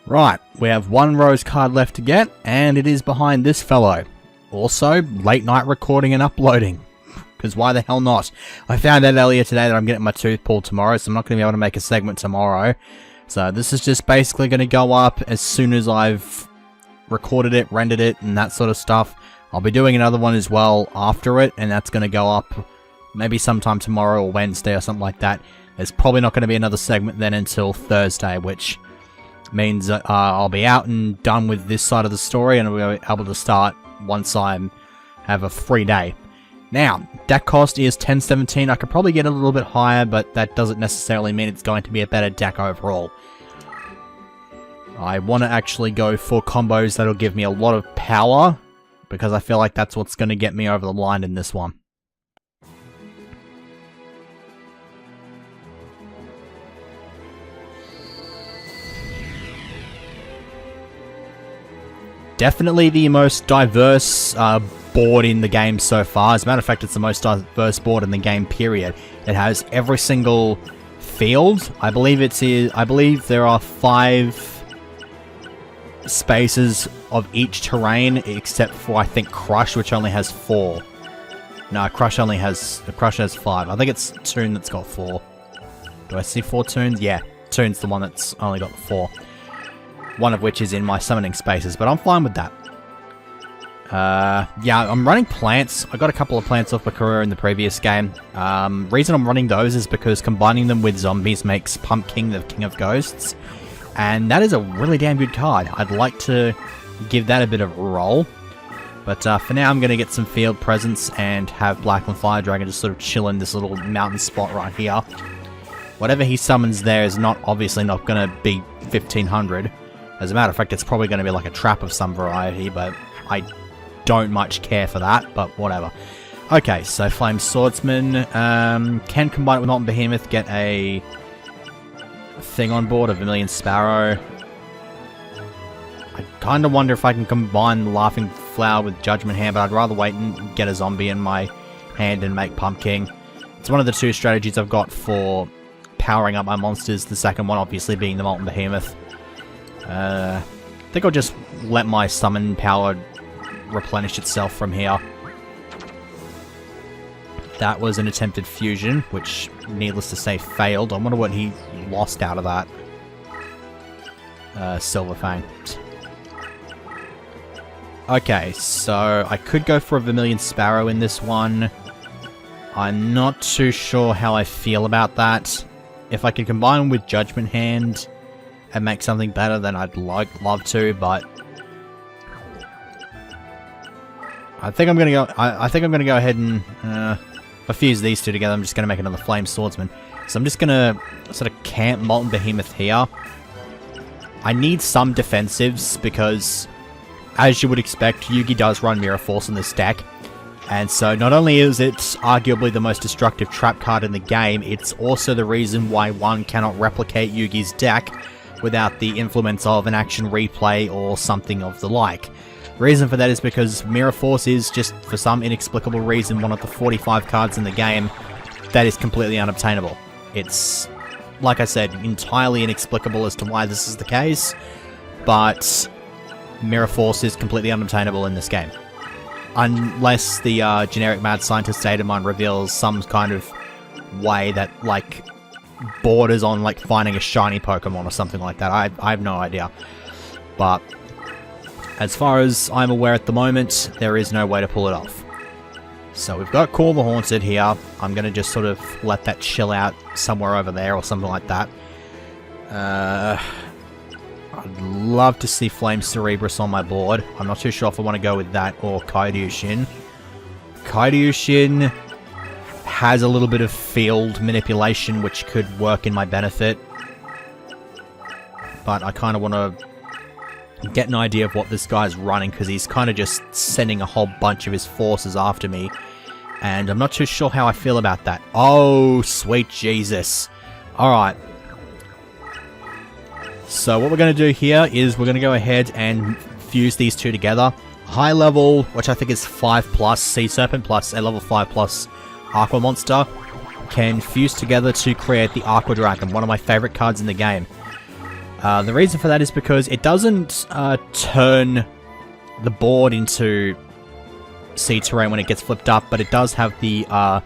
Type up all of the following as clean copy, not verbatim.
Right, we have one rose card left to get, and it is behind this fellow. Also, late night recording and uploading. Because why the hell not? I found out earlier today that I'm getting my tooth pulled tomorrow, so I'm not going to be able to make a segment tomorrow. So this is just basically going to go up as soon as I've recorded it, rendered it, and that sort of stuff. I'll be doing another one as well after it, and that's going to go up maybe sometime tomorrow or Wednesday or something like that. There's probably not going to be another segment then until Thursday, which means I'll be out and done with this side of the story, and I'll be able to start once I have a free day. Now, deck cost is 1017. I could probably get a little bit higher, but that doesn't necessarily mean it's going to be a better deck overall. I want to actually go for combos that'll give me a lot of power, because I feel like that's what's going to get me over the line in this one. Definitely the most diverse board in the game so far. As a matter of fact, it's the most diverse board in the game, period. It has every single field. I believe there are 5 spaces of each terrain, except for, I think, Crush, which only has 4. No, Crush has 5. I think it's Toon that's got 4. Do I see 4 Toons? Yeah, Toon's the one that's only got 4. One of which is in my summoning spaces, but I'm fine with that. Yeah, I'm running plants. I got a couple of plants off Bakura in the previous game. Reason I'm running those is because combining them with zombies makes Pumpkin the King of Ghosts. And that is a really damn good card. I'd like to give that a bit of a roll. But for now, I'm going to get some field presence and have Blackland Fire Dragon just sort of chill in this little mountain spot right here. Whatever he summons there is obviously not going to be 1500. As a matter of fact, it's probably going to be like a trap of some variety, but I don't much care for that, but whatever. Okay, so Flame Swordsman can combine it with Molten Behemoth, get a thing on board, a Vermilion Sparrow. I kind of wonder if I can combine the Laughing Flower with Judgment Hand, but I'd rather wait and get a zombie in my hand and make Pumpkin. It's one of the 2 strategies I've got for powering up my monsters, the second one obviously being the Molten Behemoth. I think I'll just let my summon power replenish itself from here. That was an attempted fusion, which, needless to say, failed. I wonder what he lost out of that. Silverfang. Okay, so I could go for a Vermilion Sparrow in this one. I'm not too sure how I feel about that. If I could combine with Judgment Hand and make something better, then I'd love to, but I think I'm gonna go. I think I'm gonna go ahead and if I fuse these 2 together, I'm just gonna make another Flame Swordsman. So I'm just gonna sort of camp Molten Behemoth here. I need some defensives because, as you would expect, Yugi does run Mirror Force in this deck. And so not only is it arguably the most destructive trap card in the game, it's also the reason why one cannot replicate Yugi's deck without the influence of an action replay or something of the like. The reason for that is because Mirror Force is just, for some inexplicable reason, one of the 45 cards in the game that is completely unobtainable. It's, like I said, entirely inexplicable as to why this is the case, but Mirror Force is completely unobtainable in this game. Unless the generic Mad Scientist Data Mine reveals some kind of way that, like, borders on, like, finding a shiny Pokemon or something like that. I have no idea. But as far as I'm aware at the moment, there is no way to pull it off. So we've got Call the Haunted here. I'm going to just sort of let that chill out somewhere over there or something like that. I'd love to see Flame Cerebrus on my board. I'm not too sure if I want to go with that or Kairyushin. Kairyushin has a little bit of field manipulation, which could work in my benefit. But I kind of want to get an idea of what this guy's running, because he's kind of just sending a whole bunch of his forces after me. And I'm not too sure how I feel about that. Oh, sweet Jesus. Alright. So what we're going to do here is we're going to go ahead and fuse these 2 together. High level, which I think is 5+, Sea Serpent plus a level 5+ Aqua Monster, can fuse together to create the Aqua Dragon, one of my favorite cards in the game. The reason for that is because it doesn't turn the board into sea terrain when it gets flipped up, but it does have the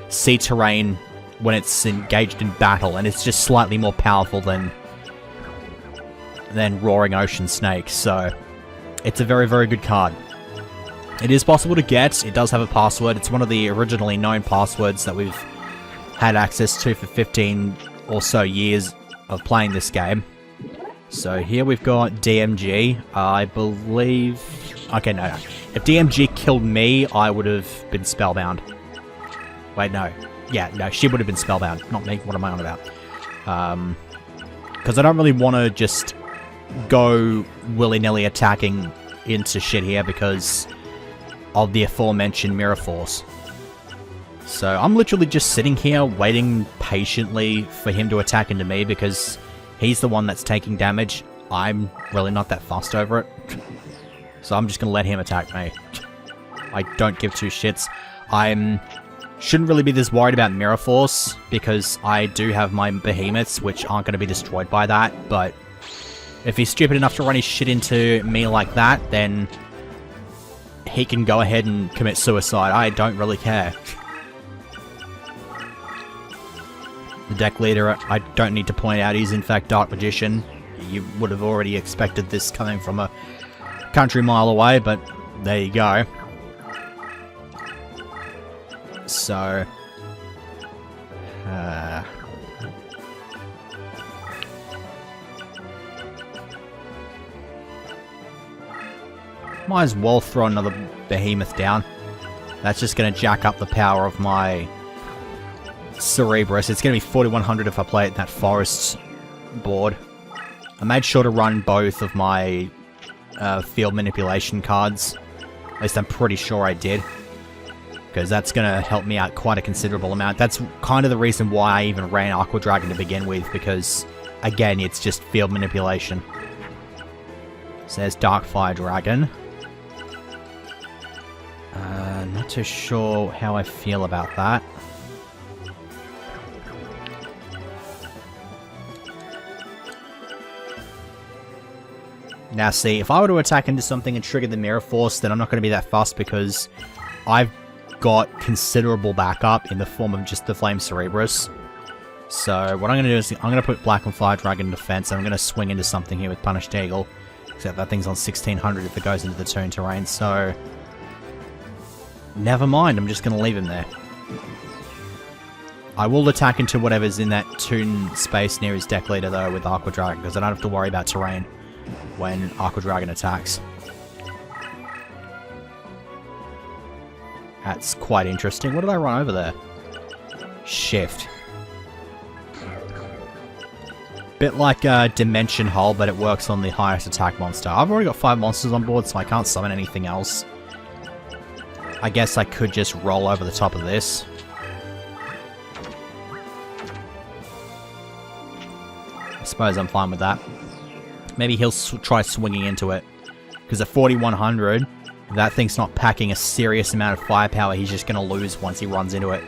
sea terrain when it's engaged in battle, and it's just slightly more powerful than Roaring Ocean Snake, so it's a very, very good card. It is possible to get. It does have a password. It's one of the originally known passwords that we've had access to for 15 or so years of playing this game. So here we've got DMG. I believe... Okay, no. If DMG killed me, I would have been spellbound. Wait, no. Yeah, no, she would have been spellbound. Not me. What am I on about? Because I don't really want to just go willy-nilly attacking into shit here because of the aforementioned Mirror Force. So I'm literally just sitting here waiting patiently for him to attack into me because he's the one that's taking damage. I'm really not that fussed over it. So I'm just going to let him attack me. I don't give two shits. Shouldn't really be this worried about Mirror Force because I do have my behemoths which aren't going to be destroyed by that, but if he's stupid enough to run his shit into me like that, then he can go ahead and commit suicide. I don't really care. The deck leader, I don't need to point out, he's in fact Dark Magician. You would have already expected this coming from a country mile away, but there you go. So... might as well throw another behemoth down. That's just going to jack up the power of my Cerebrus. It's going to be 4100 if I play it in that forest board. I made sure to run both of my field manipulation cards. At least I'm pretty sure I did. Because that's going to help me out quite a considerable amount. That's kind of the reason why I even ran Aqua Dragon to begin with. Because, again, it's just field manipulation. So there's Dark Fire Dragon. Not too sure how I feel about that. Now see, if I were to attack into something and trigger the Mirror Force, then I'm not going to be that fussed because I've got considerable backup in the form of just the Flame Cerebrus. So what I'm going to do is I'm going to put Black and Fire Dragon in defense, and I'm going to swing into something here with Punished Eagle. Except that thing's on 1600 if it goes into the Toon terrain, so... never mind, I'm just going to leave him there. I will attack into whatever's in that Toon space near his deck leader, though, with Aqua Dragon, because I don't have to worry about terrain when Aqua Dragon attacks. That's quite interesting. What did I run over there? Shift. Bit like Dimension Hole, but it works on the highest attack monster. I've already got 5 monsters on board, so I can't summon anything else. I guess I could just roll over the top of this. I suppose I'm fine with that. Maybe he'll try swinging into it. Because at 4100, if that thing's not packing a serious amount of firepower, he's just going to lose once he runs into it.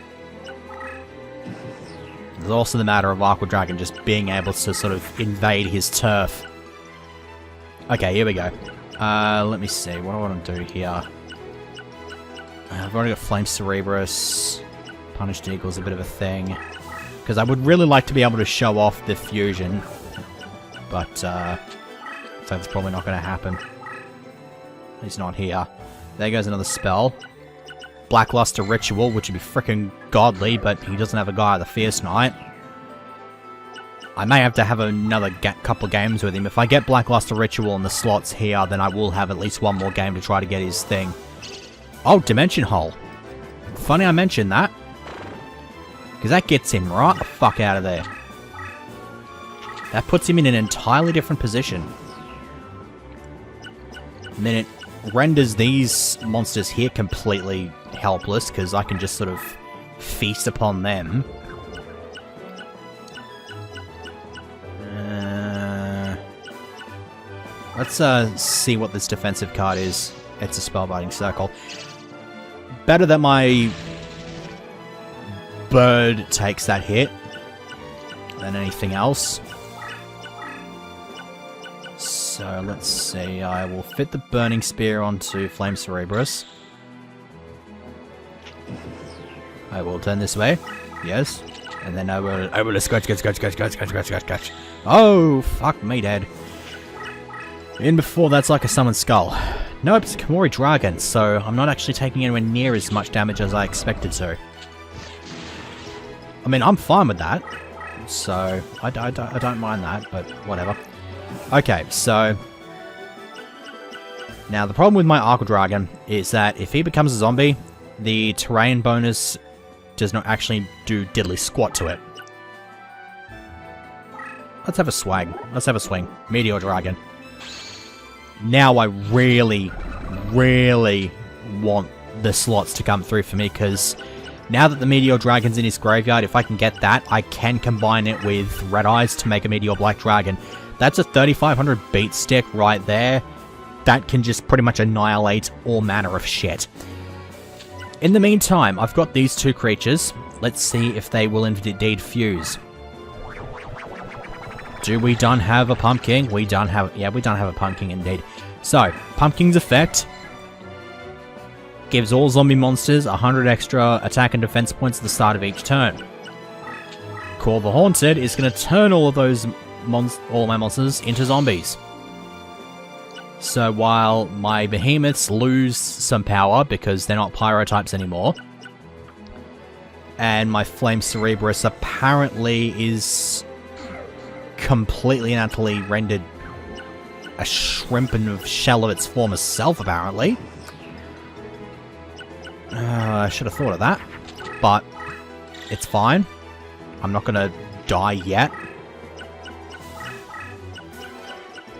There's also the matter of Aqua Dragon just being able to sort of invade his turf. Okay, here we go. Let me see. What do I want to do here? I've already got Flame Cerebrus. Punished Eagle's a bit of a thing. Because I would really like to be able to show off the fusion. But, so that's probably not going to happen. He's not here. There goes another spell. Blackluster Ritual, which would be freaking godly, but he doesn't have a guy, the Fierce Knight. I may have to have another couple of games with him. If I get Blackluster Ritual in the slots here, then I will have at least one more game to try to get his thing. Oh, Dimension Hole. Funny I mentioned that. Because that gets him right the fuck out of there. That puts him in an entirely different position. And then it renders these monsters here completely helpless, because I can just sort of feast upon them. Let's see what this defensive card is. It's a Spellbinding Circle. Better that my bird takes that hit than anything else. So let's see, I will fit the Burning Spear onto Flame Cerebrus. I will turn this way, yes, and then I will scratch. Oh, fuck me, Dad. In before that's like a summoned skull. Nope, it's a Kamori Dragon, so I'm not actually taking anywhere near as much damage as I expected to. I mean, I'm fine with that, so I don't mind that, but whatever. Okay, so now the problem with my Aqua Dragon is that if he becomes a zombie, the terrain bonus does not actually do diddly squat to it. Let's have a swag. Let's have a swing. Meteor Dragon. Now I really, really want the slots to come through for me, because now that the Meteor Dragon's in his graveyard, if I can get that, I can combine it with Red Eyes to make a Meteor Black Dragon. That's a 3500 beat stick right there. That can just pretty much annihilate all manner of shit. In the meantime, I've got these two creatures. Let's see if they will indeed fuse. Do we done have a Pumpkin? We done have a Pumpkin indeed. So, Pumpkin's effect gives all zombie monsters 100 extra attack and defense points at the start of each turn. Call the Haunted is going to turn all of those all my monsters into zombies. So while my behemoths lose some power because they're not pyrotypes anymore, and my Flame Cerebrus apparently is completely and utterly rendered a shrimp in a shell of its former self, apparently. I should have thought of that, but it's fine. I'm not going to die yet.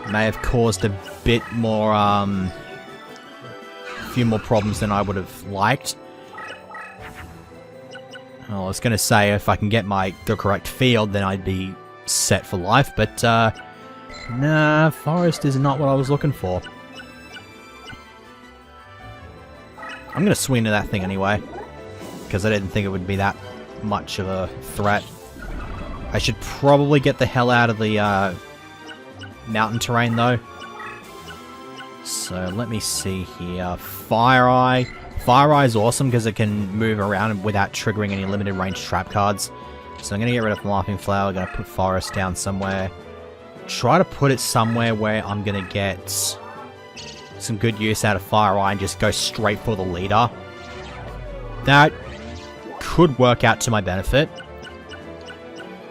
May have caused a bit more, a few more problems than I would have liked. I was going to say if I can get the correct field, then I'd be set for life, but nah, forest is not what I was looking for. I'm going to swing to that thing anyway, because I didn't think it would be that much of a threat. I should probably get the hell out of the mountain terrain though. So let me see here. Fire Eye. Fire Eye is awesome because it can move around without triggering any limited range trap cards. So I'm going to get rid of the Laughing Flower. I'm going to put Forest down somewhere. Try to put it somewhere where I'm going to get some good use out of Fire Eye and just go straight for the leader. That could work out to my benefit.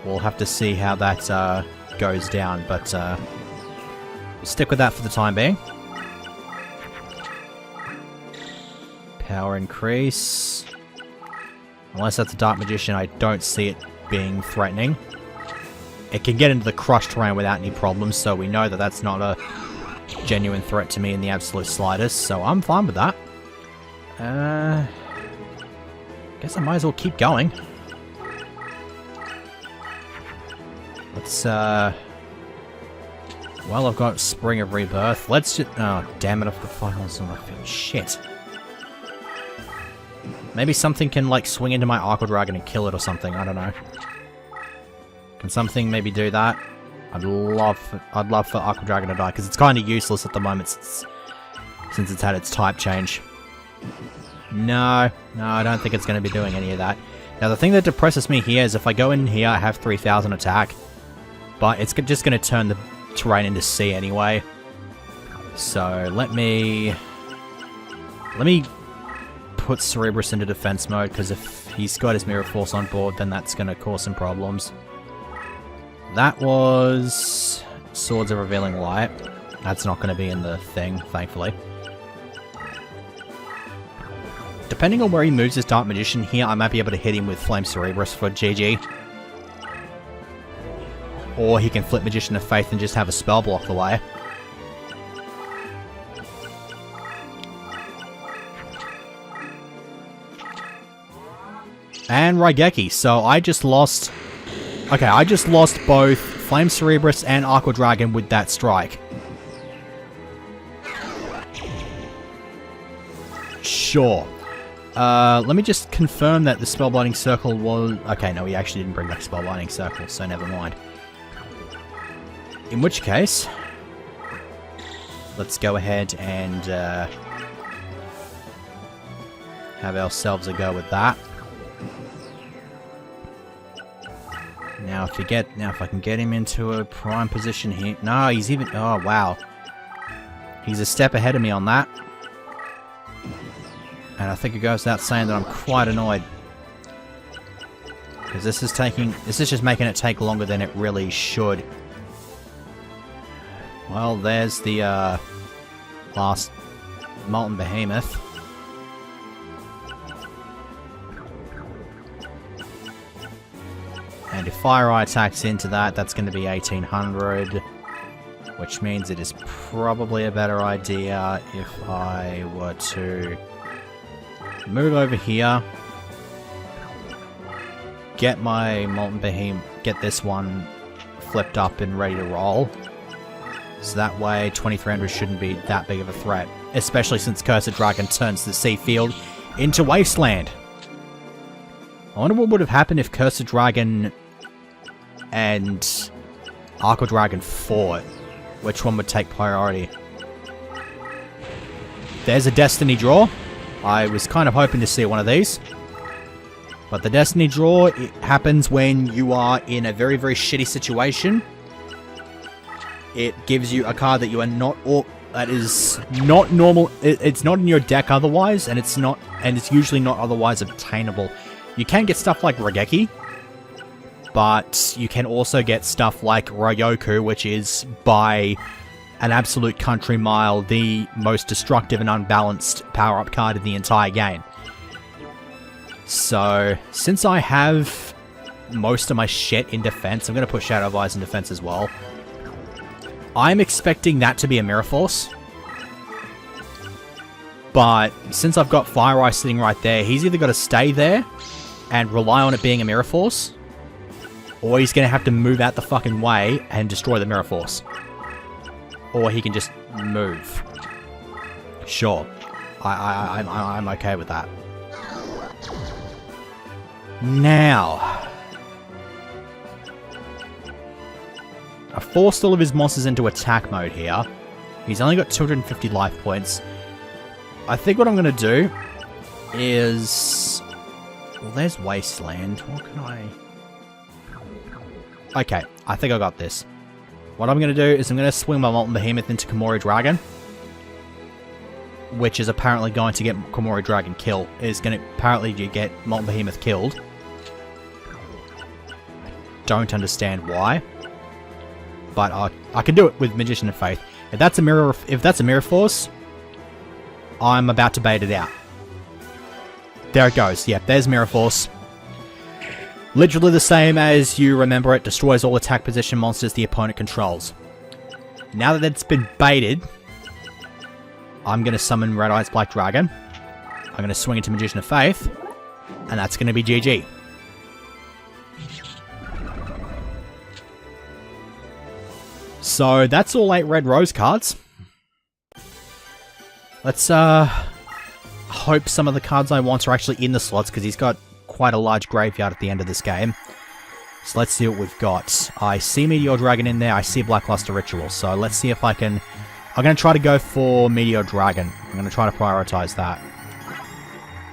We'll have to see how that goes down, but we'll stick with that for the time being. Power increase. Unless that's a Dark Magician, I don't see it being threatening. It can get into the Crush terrain without any problems, so we know that that's not a genuine threat to me in the absolute slightest, so I'm fine with that. Guess I might as well keep going. Let's, well, I've got Spring of Rebirth. Let's just... Oh, damn it, I've got 5 monsters on my field. Shit. Maybe something can, like, swing into my Aqua Dragon and kill it or something. I don't know. Can something maybe do that? I'd love for Aqua Dragon to die, because it's kind of useless at the moment since it's had its type change. No, I don't think it's going to be doing any of that. Now, the thing that depresses me here is if I go in here, I have 3,000 attack. But it's just going to turn the terrain into sea anyway. So, let me put Cerebrus into defense mode, because if he's got his Mirror Force on board, then that's going to cause some problems. That was Swords of Revealing Light. That's not going to be in the thing, thankfully. Depending on where he moves his Dark Magician here, I might be able to hit him with Flame Cerebrus for GG. Or he can flip Magician of Faith and just have a spell block the way. And Raigeki, so I just lost... Okay, I just lost both Flame Cerebrus and Aqua Dragon with that strike. Sure. Let me just confirm that the Spellbinding Circle was... Okay, no, he actually didn't bring back Spellbinding Circle, so never mind. In which case... let's go ahead and have ourselves a go with that. Now if I can get him into a prime position here. No, he's even... Oh, wow. He's a step ahead of me on that. And I think it goes without saying that I'm quite annoyed. Because this is just making it take longer than it really should. Well, there's the last Molten Behemoth. And if Fire Eye attacks into that, that's going to be 1800. Which means it is probably a better idea if I were to move over here. Get my Molten Behemoth, get this one flipped up and ready to roll. So that way 2300 shouldn't be that big of a threat. Especially since Cursed Dragon turns the sea field into Wasteland. I wonder what would have happened if Cursed Dragon and Aqua Dragon fought. Which one would take priority? There's a Destiny draw. I was kind of hoping to see one of these. But the Destiny draw, it happens when you are in a very, very shitty situation. It gives you a card that you are not... that is not normal. It's not in your deck otherwise, and it's usually not otherwise obtainable. You can get stuff like Regeki, but you can also get stuff like Ryoku, which is by an absolute country mile the most destructive and unbalanced power-up card in the entire game. So, since I have most of my shit in defense, I'm going to put Shadow Vise in defense as well. I'm expecting that to be a Mirror Force. But since I've got Fire Eye sitting right there, he's either got to stay there and rely on it being a Mirror Force, or he's going to have to move out the fucking way and destroy the Mirror Force. Or he can just move. Sure. I'm okay with that. Now, I forced all of his monsters into attack mode here. He's only got 250 life points. I think what I'm going to do is... Well, there's Wasteland. What can I... Okay, I think I got this. What I'm going to do is I'm going to swing my Molten Behemoth into Komori Dragon, which is apparently going to get Komori Dragon killed. Is going to apparently get Molten Behemoth killed. Don't understand why, but I can do it with Magician of Faith. If that's a Mirror Force, I'm about to bait it out. There it goes. Yep, there's Mirror Force. Literally the same as you remember it, destroys all attack position monsters the opponent controls. Now that it's been baited, I'm going to summon Red Eyes Black Dragon. I'm going to swing into Magician of Faith, and that's going to be GG. So that's all 8 red rose cards. Let's hope some of the cards I want are actually in the slots, because he's got quite a large graveyard at the end of this game. So let's see what we've got. I see Meteor Dragon in there, I see Blackluster Ritual, so let's see if I can... I'm going to try to go for Meteor Dragon. I'm going to try to prioritize that.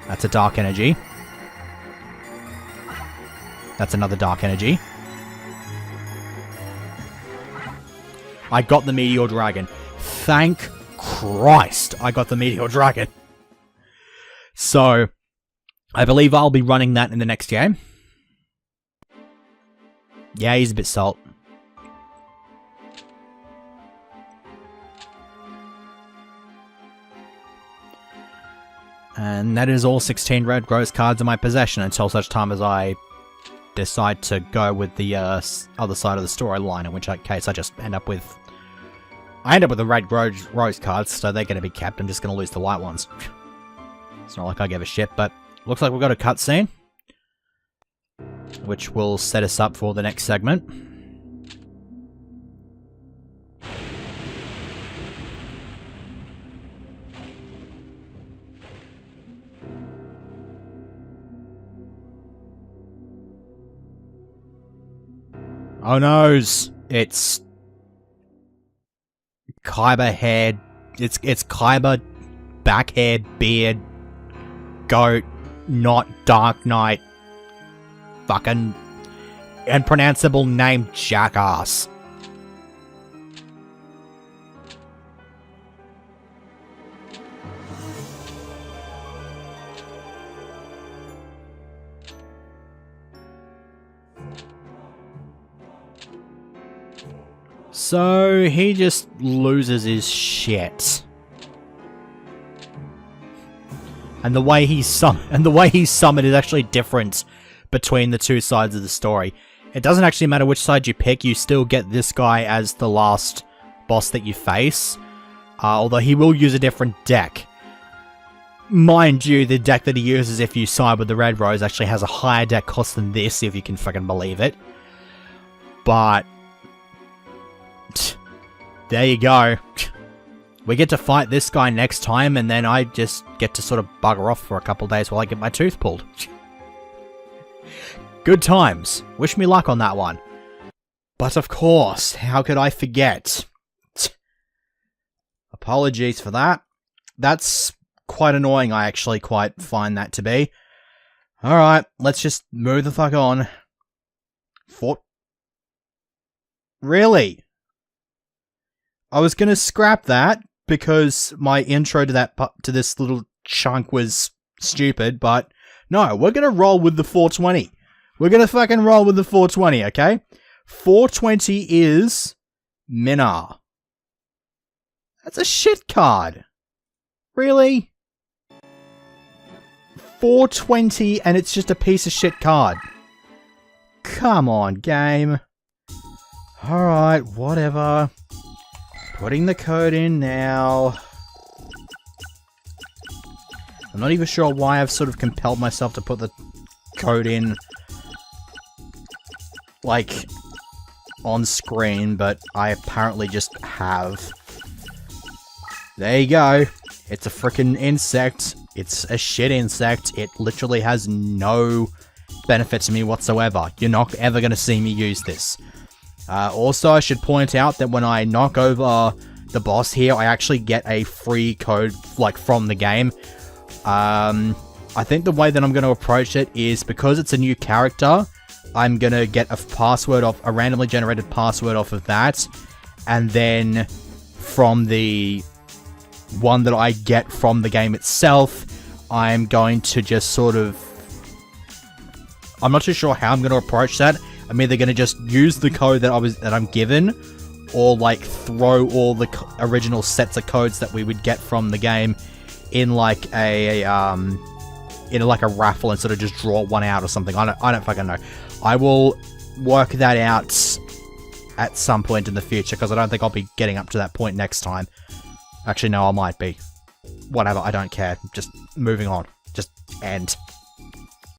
That's a Dark Energy. That's another Dark Energy. I got the Meteor Dragon. Thank Christ I got the Meteor Dragon. So, I believe I'll be running that in the next game. Yeah, he's a bit salt. And that is all 16 red rose cards in my possession until such time as I decide to go with the other side of the storyline, in which case I just end up with... I end up with the red rose cards, so they're going to be kept. I'm just going to lose the white ones. It's not like I give a shit, but looks like we've got a cutscene, which will set us up for the next segment. Oh noes! It's Kyber Head It's Kaiba, back hair, beard, goat, not Dark Knight, fucking unpronounceable name jackass. So he just loses his shit. And the way he's summoned is actually different between the two sides of the story. It doesn't actually matter which side you pick, you still get this guy as the last boss that you face. Although he will use a different deck. Mind you, the deck that he uses if you side with the Red Rose actually has a higher deck cost than this, if you can fucking believe it. But there you go. We get to fight this guy next time, and then I just get to sort of bugger off for a couple days while I get my tooth pulled. Good times. Wish me luck on that one. But of course, how could I forget? Apologies for that. That's quite annoying, I actually quite find that to be. Alright, let's just move the fuck on. Really? I was gonna scrap that because my intro to this little chunk was stupid, but no, we're gonna roll with the 420. We're gonna fucking roll with the 420, okay? 420 is Minar. That's a shit card. Really? 420 and it's just a piece of shit card. Come on, game. Alright, whatever. Putting the code in now. I'm not even sure why I've sort of compelled myself to put the code in, like, on screen, but I apparently just have. There you go. It's a freaking insect. It's a shit insect. It literally has no benefit to me whatsoever. You're not ever going to see me use this. Also, I should point out that when I knock over the boss here, I actually get a free code, like, from the game. I think the way that I'm going to approach it is, because it's a new character, I'm going to get a randomly generated password off of that, and then from the one that I get from the game itself, I'm going to just sort of... I'm not too sure how I'm going to approach that. I'm either going to just use the code that I'm given, or like throw all the original sets of codes that we would get from the game in like a raffle and sort of just draw one out or something. I don't fucking know. I will work that out at some point in the future, because I don't think I'll be getting up to that point next time. Actually, no, I might be. Whatever, I don't care. Just moving on. Just end.